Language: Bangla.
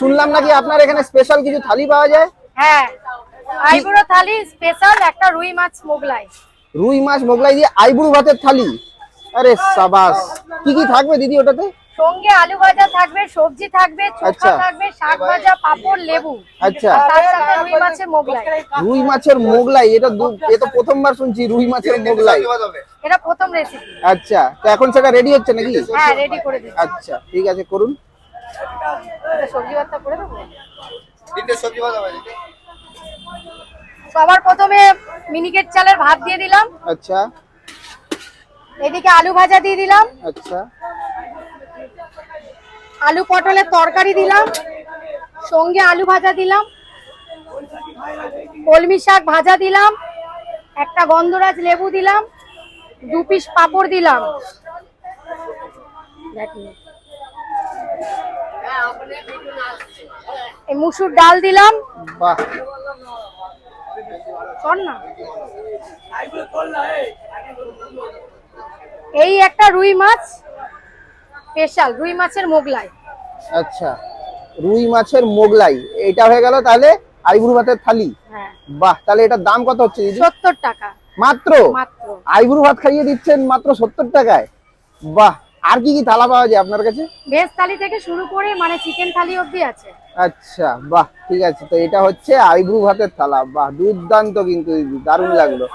শুনলাম নাকি আপনার এখানে স্পেশাল কিছু থালি পাওয়া যায়? হ্যাঁ, আইবুড়ো থালি স্পেশাল একটা রুই মাছ মোগলাই। রুই মাছ মোগলাই দিয়ে আইবুড়ো ভাতের থালি? আরে সাবাস। কি কি থাকবে দিদি ওটাতে? সঙ্গে আলু ভাজা থাকবে, সবজি থাকবে, চোখা আচ্ছা। থাকবে, শাক ভাজা, পাপড়, লেবু। আচ্ছা। আর তার সাথে রুই মাছের মোগলাই। রুই মাছের মোগলাই, এটা তো প্রথমবার শুনছি রুই মাছের মোগলাই। এটা প্রথম রেসিপি। আচ্ছা, তো এখন সেটা রেডি হচ্ছে নাকি? হ্যাঁ, রেডি করে দিচ্ছি। আচ্ছা ঠিক আছে, করুন। এটা সবজি ভাতটা করে দেবো। তিনটে সবজি ভাজা হবে। সবার প্রথমে মিনিকেট চালের ভাত দিয়ে দিলাম। আচ্ছা। এদিকে আলু ভাজা দিয়ে দিলাম। আচ্ছা। আলু পটলের তরকারি দিলাম, সঙ্গে আলু ভাজা দিলাম, কলমি শাক ভাজা দিলাম, একটা গন্ধরাজ লেবু দিলাম, 2 পিস পাপড় দিলাম, এই মুসুর ডাল দিলাম। বাহ। শোন না, এই একটা রুই মাছ স্পেশাল, রুই মাছের মোগলাই। আচ্ছা, রুই মাছের মোগলাই, এটা হয়ে গেল তাহলে আইবুড়ো ভাতের থালি। হ্যাঁ, বাহ, তাহলে এটার দাম কত হচ্ছে দিদি? 70 টাকা মাত্র? মাত্র। আইবুড়ো ভাত খাইয়ে দিচ্ছেন মাত্র 70 টাকায়? বাহ। আর কি কি থালা পাওয়া যায় আপনার কাছে? ভেজ থালি থেকে শুরু করে মানে চিকেন থালি অবধি আছে। আচ্ছা, বাহ ঠিক আছে। তো এটা হচ্ছে আইবুড়ো ভাতের থালা। বাহ, দুর্দান্ত কিন্তু দিদি, দারুণ লাগলো।